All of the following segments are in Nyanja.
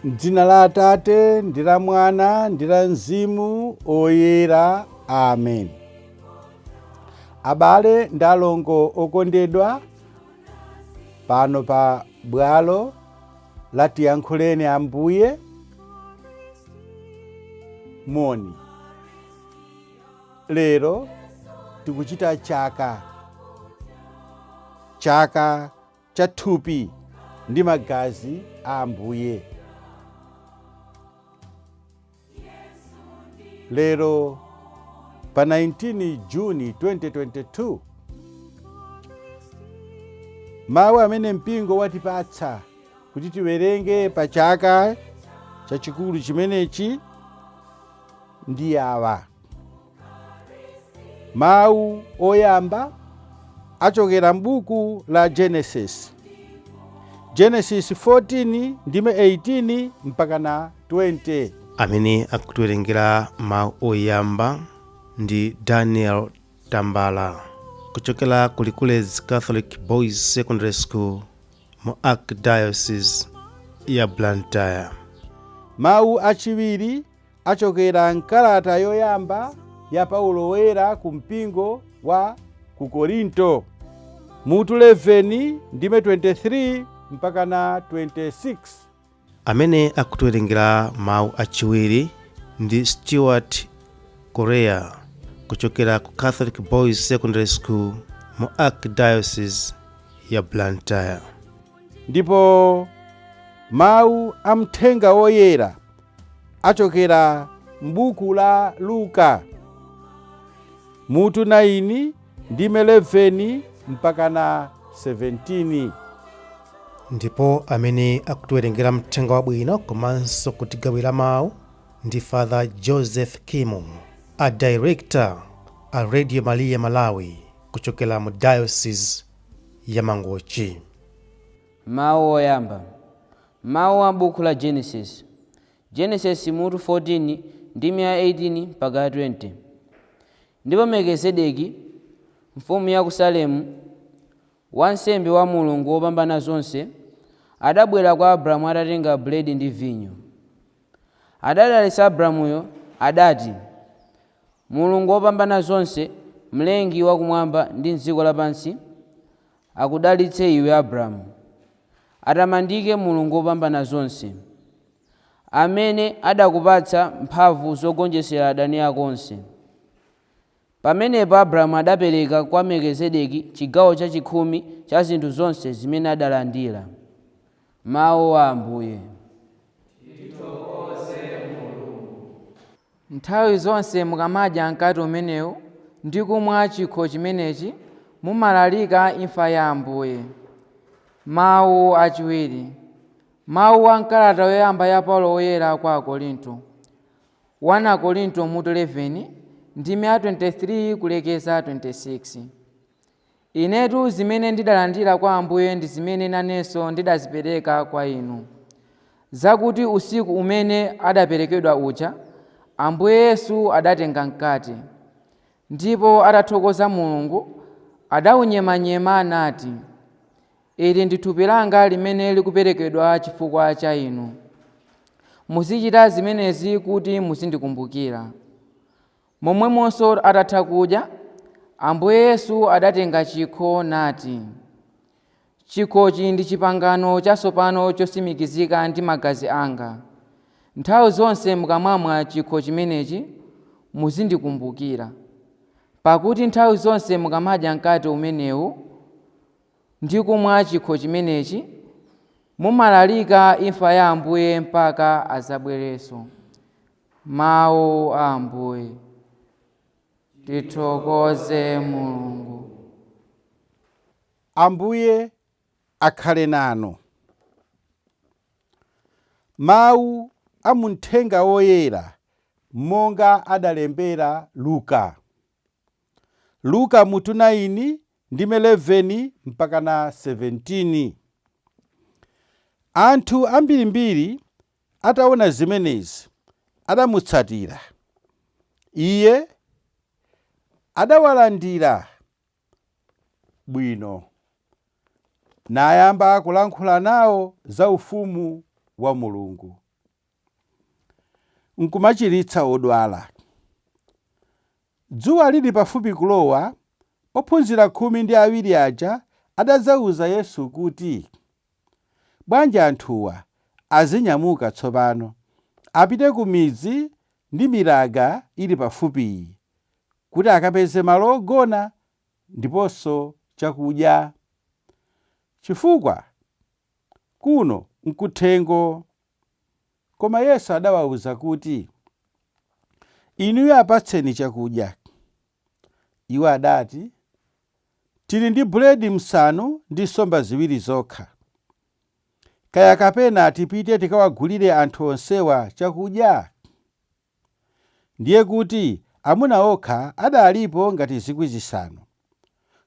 M'dzina la Atate ndi la Mwana ndi la Mzimu oyera. Amen. Abale ndi alongo okondedwa, pano pa bwalo la Tiyankhuleni Ambuye moni. Lero tikuchita chaka cha thupi ndi magazi a Ambuye. Lero pa 19 Juni 2022 mawu amene mpingo watipatsa kuti tiwerenge pa chaka chachikulu chimenechi ndi awa. Mawu oyamba achokera m'buku la Genesis 14 ndime 18 mpaka na 20. Amene akutiwerengera mawu oyamba ndi Daniel Tambala kuchokera ku Likulezi Catholic Boys Secondary School mu Archdiocese ya Blantyre. Mawu achiwiri achokera mkalata yoyamba ya Paulo woyera ku mpingo wa ku Korinto mutu 11 ndime 23 mpaka na 26. Amene akutiwerengera mawu achiwiri ndi Stewart Korea kuchokera ku Catholic Boys Secondary School mu Archdiocese ya Blantyre. Ndipo mawu amthenga woyera achokera m'buku la Luka mutu 9 ndime 11 mpaka na 17. Ndipo amene akutiwerengera mthenga wabwino komanso kutigawira mawu ndi Father Joseph Kimu, a director a Radio Maria Malawi kuchokera mu Diocese ya Mangochi. Mawu oyamba. Mawu a buku la Genesis mutu 14 ndime 18 mpaka 20. Ndipo Melkizedeki mfumu ya ku Salemu, wansembe wa Mulungu wopambana zonse, adabwera kwa Abrahamu atatenga buledi ndi vinyo. Adadalitsa Abrahamuyo adati, Mulungu wopambana zonse, mlengi wakumwamba ndi dziko lapansi, akudalitse iwe Abrahamu. Atamandike Mulungu wopambana zonse, amene adakupatsa mphamvu zogonjetsera adani ako onse. Pamenepo Abrahamu adapereka kwa Melkizedeki chigawo chachikhumi cha zinthu zonse zimene adalandira. Mawu a Ambuye. Nthawi zonse mukamadya mkate umenewu ndi kumwa chikho chimenechi mumalalika imfa ya Ambuye. Mawu achiwiri. Mawu a mkalata yoyamba ya Paulo woyera kwa Akorinto 1 Korinto mutu 11 ndime 23 kulekeza 26. Inetu zimene ndidalandira kwa Ambuye ndi zimene nanenso ndidazipereka kwa inu, zakuti usiku umene adaperekedwa uja Ambuye Yesu adatenga mkate, ndipo atathokoza Mulungu adawunyemanyema nati, ili ndi thupi langa limene likuperekedwa chifukwa cha inu. Muzichita zimenezi kuti muzindikumbukira. Momwemonso atatha kudya, Ambuye Yesu adatenga chikho nati, chikhochi ndi chipangano chatsopano chosimikizika ndi magazi anga. Nthawi zonse mukamamwa chikho chimenechi muzindikumbukira. Pakuti nthawi zonse mukamadya mkate umenewu ndi kumwa chikho chimenechi mumalalika imfa ya Ambuye mpaka azabwerenso. Mawu a Ambuye. Tithokoze Mulungu. Ambuye akhale nanu. Mawu a mthenga woyera monga adalembera Luka mutu 9 ndime 11 mpaka na 17. Anthu ambirimbiri ataona zimenezi adamutsatira. Iye adawalandira bwino nayamba kulankhula nawo za ufumu wa Mulungu. nkumachiritsa odwala. Dzuwa lili pafupi kulowa, ophunzira 12 aja adadzawuza Yesu kuti, bwanji anthuwa azinyamuka tsopano, apite ku midzi ndi milaga ili pafupi, kuti akapeze malo ogona ndiponso chakudya, chifukwa kuno nkuthengo. Koma Yesu adawawuza kuti, inuyo apatseni chakudya. Iwo adati, tili ndi buledi 5 ndi nsomba 2 zokha. Kaya kapena tipite tikawagulire anthu onsewa chakudya? Ndiye kuti amuna okha adalipo ngati 5,000.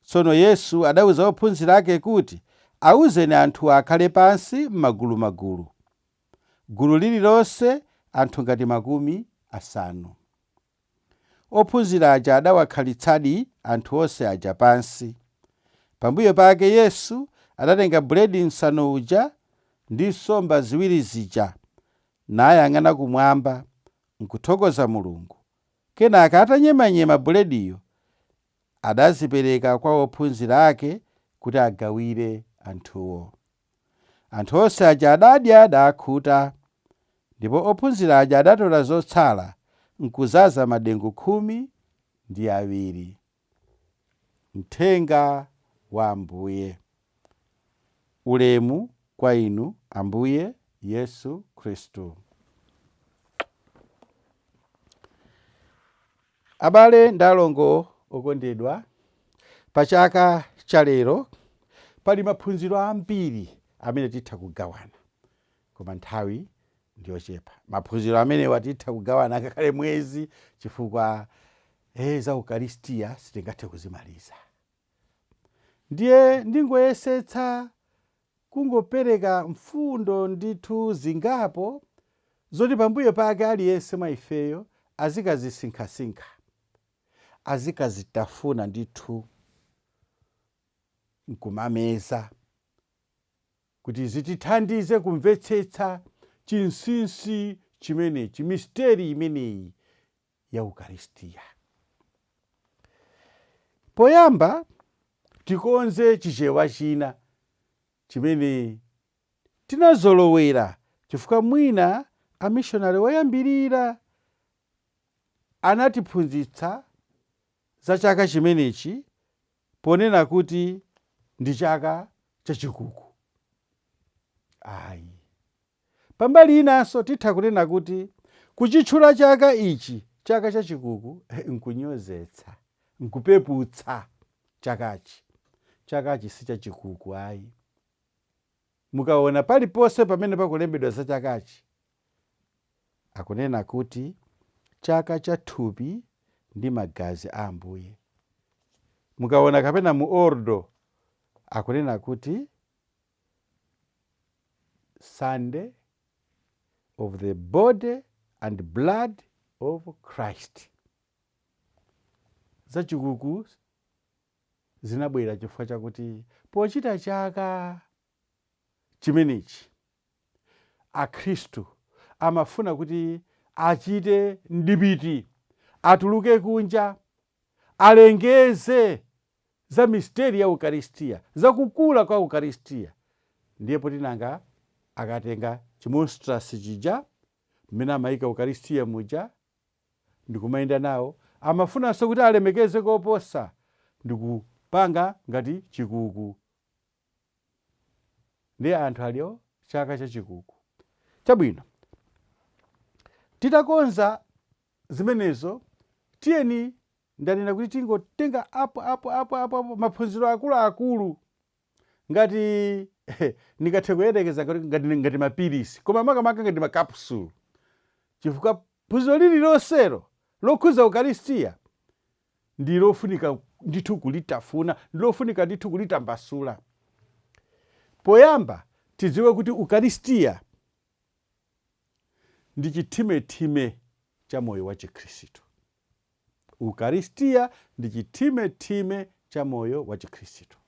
Tsono Yesu adawuza ophunzira ake kuti awuzeni anthu akhale pansi m'magulu, gulu lililonse anthu ngati 50. Ophunzira aja adawakhalitsadi anthu onse aja pansi. Pambuyo pake Yesu adatenga buledi 5 uja ndi nsomba 2 zija, nayang'ana kumwamba, nkuthokoza Mulungu. Kenaka atanyemanyema bulediyo, adazipereka kwa ophunzira ake kuti agawire anthuwo. Anthu onse aja adadya adakhuta, ndipo ophunzira aja adatola zotsala nkuzaza madengu 12. Mthenga wa Ambuye. Ulemu kwa inu Ambuye Yesu Khristu. Abale ndi alongo okondedwa, pa chaka cha lero pali maphunziro ambiri amene titha kugawana, koma nthawi ndiyochepa. Maphunziro amene titha kugawana ngakhale mwezi, chifukwa za Ukaristia sitingathe kuzimaliza. Ndiye ndingoyesetsa kungopereka mfundo ndithu zingapo zoti pambuyo pake aliyense mwa ifeyo azikazisinkhasinkha, azikazitafuna ndithu nkumameza, kuti zitithandize kumvetsetsa chinsinsi chimenechi, misteri imeneyi ya Ukaristia. Poyamba tikonze chichewa china chimene tinazolowera, chifukwa mwina amishonari woyambirira anatiphunzitsa za chaka chimenechi ponena kuti ndi chaka chachikuku. Ayi, pambali inanso titha kunena kuti kuchitchula chaka ichi chaka chachikuku nkunyozetsa, nkupeputsa chakachi. Chakachi si chachikuku ayi. Mukaona paliponse pamene pakulembedwa za chakachi, akunena kuti chaka cha thupi ndi magazi a Ambuye. Mukaona kapena mu ordo akunena kuti Sunday of the body and blood of Christ. Zachikuku zinabwera chifukwa chakuti pochita chaka chimenechi akhristu amafuna kuti achite ndipiti, atuluke kunja, alengeze za misteri ya Ukaristia, za kukula kwa Ukaristia. Ndiye potinanga akatenga chimonstrasi chija mmene amayika Ukaristia muja ndikumayenda nawo, amafunanso kuti alemekeze koposa ndikupanga ngati chikuku. Ndiye anthu aliyo chaka cha chikuku. Chabwino, titakonza zimenezo, tiyeni ndanena kuti tingotenga apo maphunziro akuluakulu ngati ndingathe kuyerekeza ngati mapilisi, koma makamaka ngati makapsulu. Chifukwa phunziro lililonselo lokhuza Ukaristia ndi lofunika ndithu kulitafuna, ndi lofunika ndithu kulitambasula. Poyamba tidziwe kuti Ukaristia ndi chithime cha moyo wa Chikhristu. Ukaristia ndi chithime cha moyo wa Chikhristu.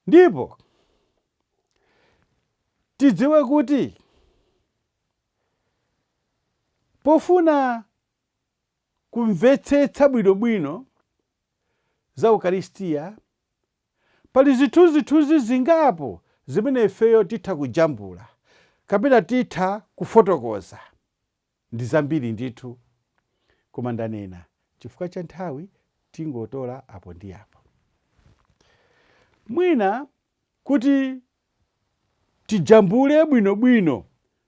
Ndipo tidziwe kuti pofuna kumvetsetsa bwinobwino za Ukaristia, pali zithunzithunzi zingapo zimene ifeyo titha kujambula kapena titha kufotokoza. Ndi zambiri ndithu, koma ndanena chifukwa cha nthawi tingotola apo ndi apo. Mwina kuti tijambule bwinobwino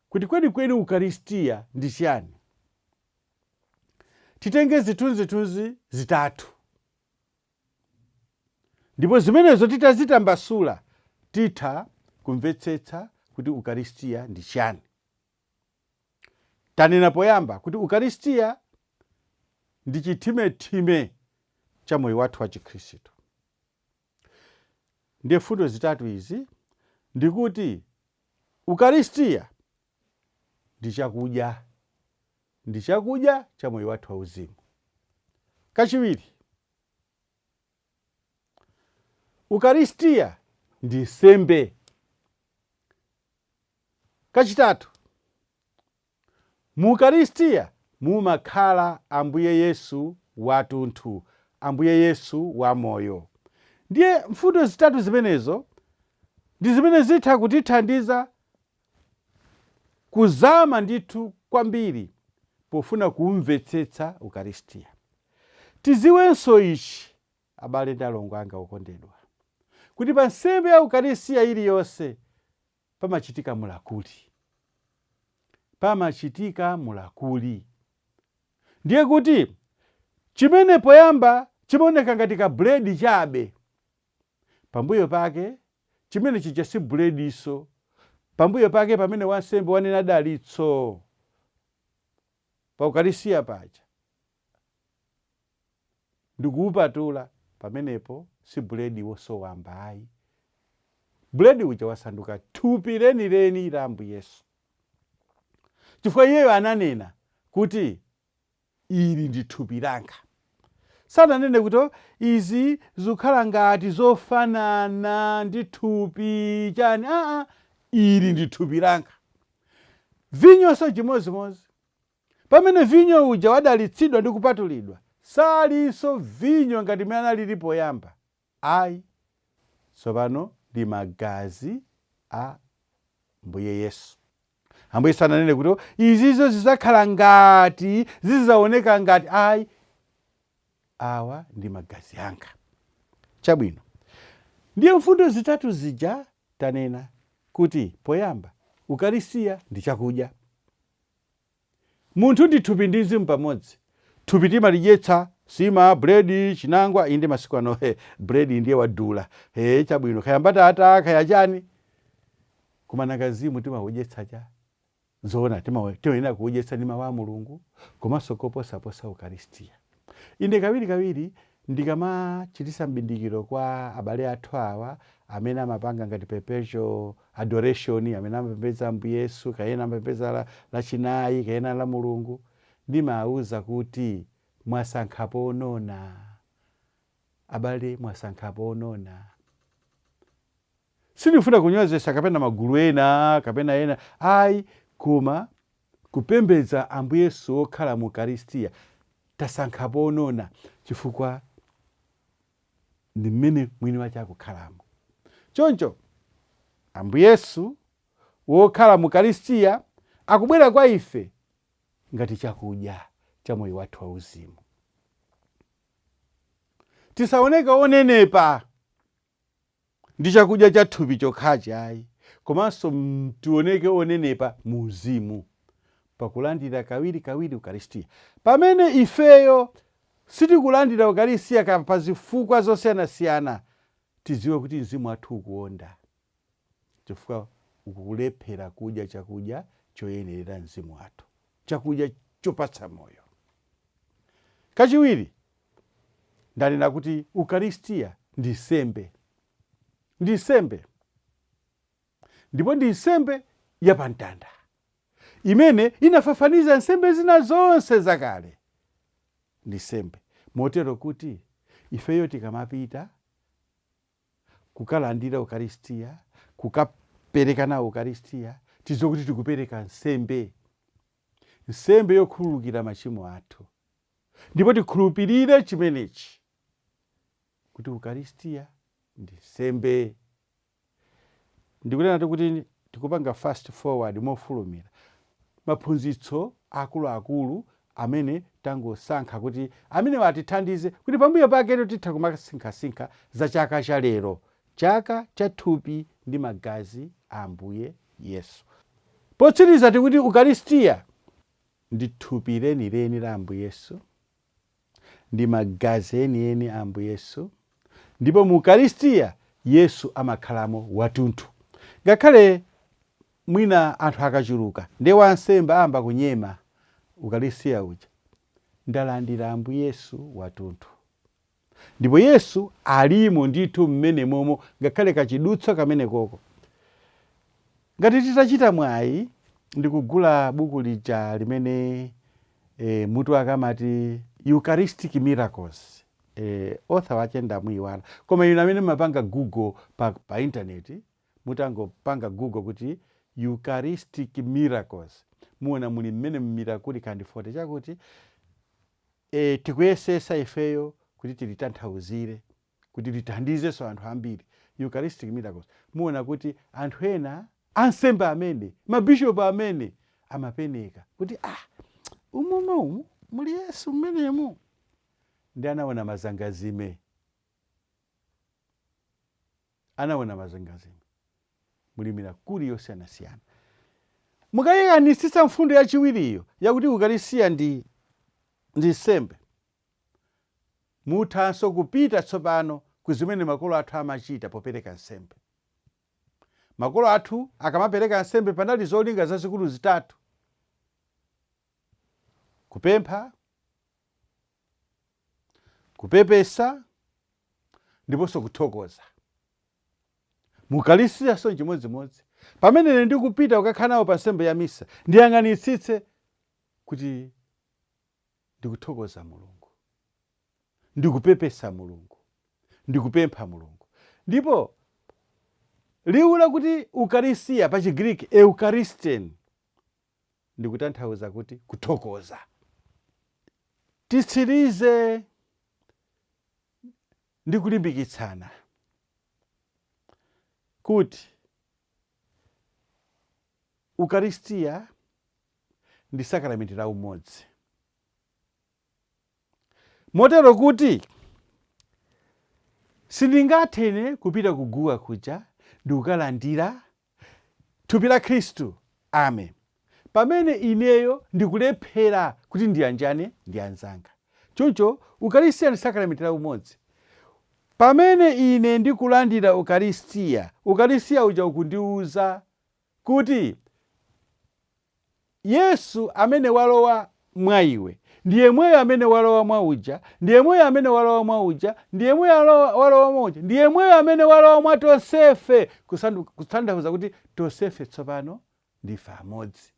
kuti kwenikweni Ukaristia ndi chiyani, titenge zithunzithunzi zitatu, ndipo zimenezo titazitambasula titha kumvetsetsa kuti Ukaristia ndi chiyani. Tanena poyamba kuti Ukaristia ndi chithimethime cha moyo wathu wa Chikhristu. Ndiye fundo zitatu izi ndikuti Ukaristia ndi chakudya, ndi chakudya cha moyo wathu wa uzimu. Kachiwiri, Ukaristia ndi nsembe. Kachitatu, mu Ukaristia mumakhala Ambuye Yesu watunthu, Ambuye Yesu wa moyo. Ndiye mfundo zitatu zimenezo ndi zimene zitha kutithandiza kuzama ndithu kwambiri pofuna kumvetsetsa Ukaristia. Tiziwenso ichi, abale ndi alongo anga okondedwa, kuti pa nsembe ya Ukaristia iliyonse pamachitika mulakuli. Pamachitika mulakuli. Ndiye kuti chimene poyamba chimaoneka ngati ka buledi chabe, pambuyo pake chimene chija si bulediso, pambuyo pake pamene wansembe wanena dalitso pa Ukaristia paja ndikuupatula, pamenepo si buledi wosowamba ayi. Buledi uja wasanduka thupi lenileni la Ambuye Yesu. Chifukwa iyeyo ananena kuti ili ndi thupi langa. Sananene kuti izi zikhala ngati zofanana ndi thupi chani. Ili ndi thupi langa. Vinyonso chimozimozi, pamene vinyo uja wadalitsidwa ndi kupatulidwa, salinso vinyo ngati mmene analili poyamba ayi. Tsopano ndi magazi a Ambuye Yesu. Ambuye Yesu ananene kuti izizo zizakhala ngati, zizaoneka ngati ayi, awa ndi magazi anga. Chabwino, ndiye mfundo zitatu zija tanena kuti poyamba Ukaristia ndi chakudya. Munthu ndi thupi ndi mzimu pamodzi. Thupi timalidyetsa sima, bredi, chinangwa, inde masiku ano bredi ndiye wadula. Chabwino, kaya mbatata, kaya chani, kumana kazimu timaudyetsa cha. Zona timayenera kuudyetsa ndi mawu a Mulungu, komanso koposaposa Ukaristia. Inde kawiri ndikamachitisa mbindikiro kwa abale athu awa amene amapanga ngati perpetual adoration, amene amapembedza Ambuye Yesu, kayena amapembedza lachinayi, kayena la Mulungu, ndimawuza kuti mwasankhapo onona. Abale, mwasankhapo onona. Sindifuna kunyozesa kapena magulu ena kapena ena ayi, koma kupembedza Ambuye Yesu okhala mu Ukaristia tasankhapo onona, chifukwa ndi mmene mwini wace akukhalamo. Choncho Ambuye Yesu wokhala mu Ukaristia akubwera kwa ife ngati chakudya cha moyo wathu wa uzimu. Tisaoneka onenepa ndi chakudya cha thupi chokhachi ayi, komanso tioneke onenepa mu uzimu pakulandira kawiri Ukaristia. Pamene ifeyo sitikulandira Ukaristia pa zifukwa zosiyanasiyana, tiziwe kuti mzimu wathu ukuonda, chifukwa ukulephera kudya chakudya choyenerera mzimu wathu, chakudya chopatsa moyo. Kachiwiri, ndanena kuti Ukaristia ndi nsembe. Ndi nsembe. Ndipo ndi nsembe yapamtanda, imene inafafaniza nsembe zina zonse zakale. Ndi nsembe. Motero kuti ifeyo tikamapita kukalandira Ukaristia, kukapereka nawo Ukaristia, tiziwe kuti tikupereka nsembe. nsembe yokhululukira machimo athu. Ndipo tikhulupirire chimenechi kuti Ukaristia ndi nsembe. Ndikunena kuti tikupanga fast forward mofulumira maphunzitso akuluakulu amene tangosankha kuti amene watithandize kuti pambuyo pake titha kumasinkhasinkha za chaka cha lero, chaka cha thupi ndi magazi a Ambuye Yesu. Potsiriza tikuti Ukaristia ndi thupi lenileni la Ambuye Yesu, ndi magazi enieni a Ambuye Yesu, ndipo mu Ukaristia Yesu amakhalamo watunthu. Ngakhale mwina anthu akachuluka ndi wansembe amba kunyema Ukaristia uja, ndalandira Ambuye Yesu watunthu. Ndipo Yesu alimo ndithu mmene momo, ngakhale kachidutso kamene koko. Ngati titachita mwayi ndikugula buku lija limene mutu akamati Eucharistic Miracles, author wache ndamuyiwala, koma inu amene mapanga Google pa intaneti, mutangopanga Google kuti Eucharistic Miracles, muona muli mmene mmirakuli kandi fote chakuti tikuyesesa ifeyo kuti tilitanthauzire, kuti lithandizenso anthu ambiri. Eucharistic Miracles, muona kuti anthu ena ansembe amene, mabishopu amene amapeneka kuti umumu muli Yesu mmenemu, ndi anaona mazangazime. Anaona mazangazime. Muli mirakuli yosiyanasiyana. Mukayikanisisa mfundo yachiwiriyo yakuti Ukaristia ndi nsembe, muthanso kupita tsopano kuzimene makolo athu amachita popereka nsembe. Makolo athu akamapereka nsembe panali zolinga zazikulu zitatu: kupempha, kupepesa, ndiponso kuthokoza. Mu Ukaristia so chimodzimodzi. Pamene ndikupita ukakhala nawo pa nsembe ya misa, ndiyang'anitsitse kuti ndikuthokoza Mulungu, ndikupepesa Mulungu, ndikupempha Mulungu. Ndipo liwu lakuti Ukaristia pa Chigiriki Eucharisten ndikutanthauza kuti kuthokoza. Titsirize ndikulimbikitsana kuti Ukaristia ndi sakramenti la umodzi, motero kuti sindingathene kupita kuguwa kuja ndikukalandira thupi la Khristu, amen, pamene ineyo ndikulephera kuti ndiyanjane ndi anzanga. Choncho Ukaristia ndi sakramenti la umodzi. Pamene ine ndikulandira Ukaristia, Ukaristia uja ukundiuza kuti Yesu amene walowa mwa iwe ndiye mweyo amene walowa mwa uja, ndiye mweyo amene walowa mwa uja, ndiye mweyo walowa mwa uja, ndiye mweyo amene walowa mwa tonsefe, kutanthauza kuti tonsefe tsopano ndife amodzi.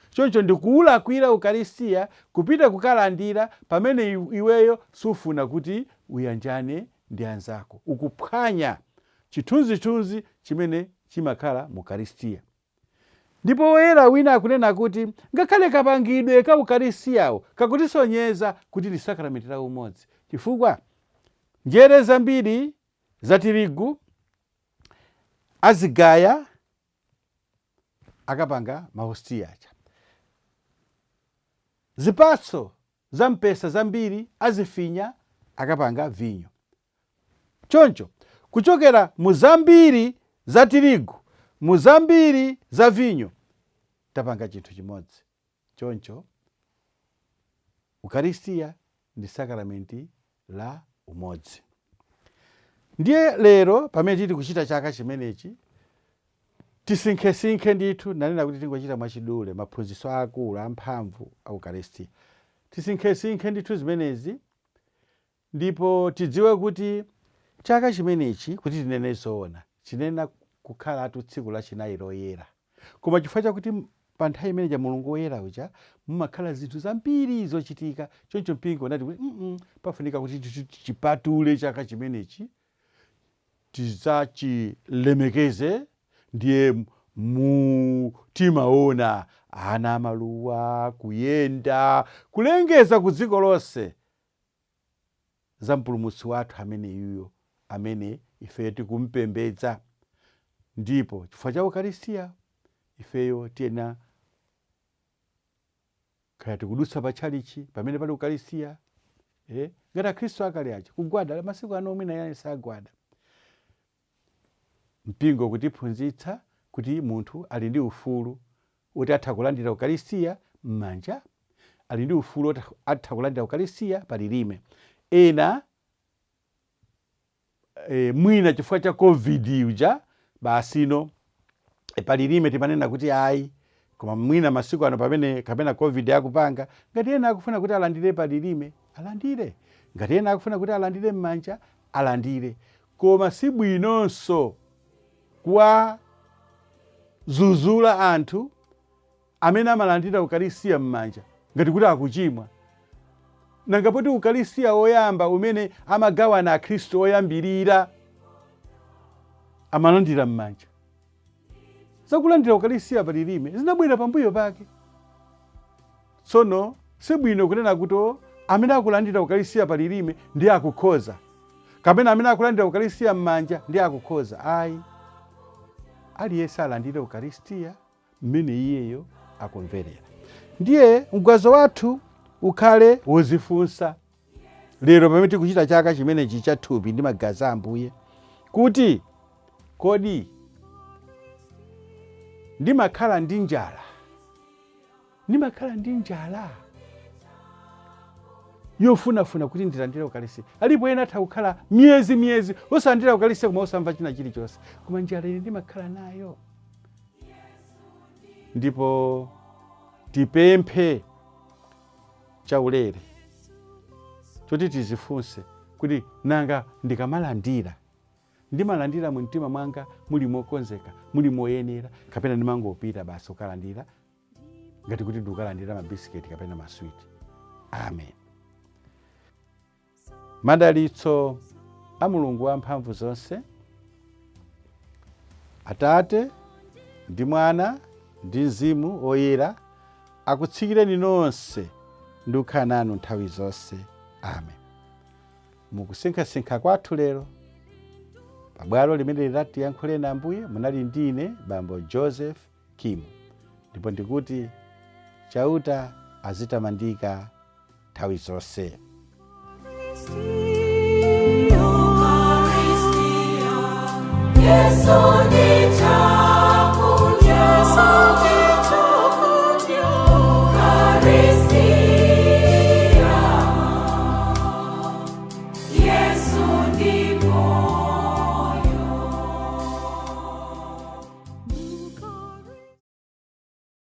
Choncho ndikuwulakwira Ukaristia kupita kukalandira pamene iweyo sufuna kuti uyanjane ndi anzako, ukuphwanya chithunzithunzi chimene chimakhala mu Ukaristia. Ndipo woyera wina akunena kuti ngakhale kapangidwe ka Ukaristiawo kakutisonyeza kuti ndi sakramenti la umodzi, chifukwa njere zambiri za tirigu azigaya akapanga mahostia aja. Zipatso za mpesa zambiri azifinya akapanga vinyo. Choncho kuchokera mu zambiri za tirigu, mu zambiri za vinyo, tapanga chinthu chimodzi. Choncho Ukaristia ndi sakramenti la umodzi. Ndiye lero pamene tili kuchita chaka chimenechi, tisinkhe ndithu, nanena kuti tingochita mwachidule maphunzitso akulu amphamvu a Ukaristia. Tisinkhe ndithu zimenezi, ndipo tidziwe kuti chaka chimenechi, kuti tinene zoona, chinena kukhala tsiku lachinayi loyera. Koma chifukwa chakuti pa nthawi imene Mulungu woyera uja mumakhala zinthu zambiri zochitika, choncho mpingo unati kuti pafunika kuti tichipatule chaka chimenechi, tizachilemekeze. Ndiye timaona ana amaluwa, kuyenda, kulengeza ku dziko lonse za mpulumutsi wathu amene yuyo, amene ifeyo tikumpembedza. Ndipo chifukwa cha Ukaristia ifeyo tiyena kaya tikudutsa pa tchalichi pamene pali Ukaristia, ngati akhristu akale aja kugwada masiku ano mwina yani sagwada. Mpingo kutiphunzitsa kuti munthu ali ndi ufulu kuti atha kulandira Ukaristia m'manja, ali ndi ufulu kuti atha kulandira Ukaristia palilime. Ena mwina chifukwa cha COVID uja basino palilime timanena kuti ayi, koma mwina masiku ano pamene kapena COVID akupanga, ngati ena akufuna kuti alandire palilime alandire, ngati ena akufuna kuti alandire m'manja alandire. Koma si bwinonso kwa zuzula anthu amene amalandira Ukaristia m'manja ngati kuti akuchimwa. Nanga poti Ukaristia oyamba umene amagawana akhristu oyambirira amalandira m'manja. Zakulandira Ukaristia palilime zinabwera pambuyo pake. Tsono si bwino kunena kuti amene akulandira Ukaristia palilime ndi akukhoza, kapena amene akulandira Ukaristia m'manja ndi akukhoza. Ayi, aliyense alandire Ukaristia mmene iyeyo akumverera. Ndiye mgwazo wathu ukhale wozifunsa lero pamene tikuchita chaka chimenechi cha thupi ndi magazi a Ambuye, kuti kodi ndimakhala ndi njala yofunafuna kuti ndilandire Ukaristia. Alipo ena atha kukhala miyezi osalandira Ukaristia koma osamva china chilichonse, koma njala ine ndimakhala nayo. Ndipo tipemphe chaulere choti tizifunse kuti nanga ndikamalandira ndimalandira mu mtima mwanga muli mokonzeka, muli moyenera, kapena ndimangopita basi ukalandira ngati kuti ndikukalandira mabisiketi kapena maswiti. Amen. Madalitso a Mulungu wamphamvu zonse, Atate ndi Mwana ndi Mzimu Woyera akutsikireni nonse ndi kukhala nanu nthawi zonse. Amen. Mukusinkhasinkha kwathu lero pabwalo limene latiyankhuleni Ambuye munali ndine Bambo Joseph Kimu, ndipo ndikuti chauta azitamandika nthawi zonse. Ukaristia, Yesu ni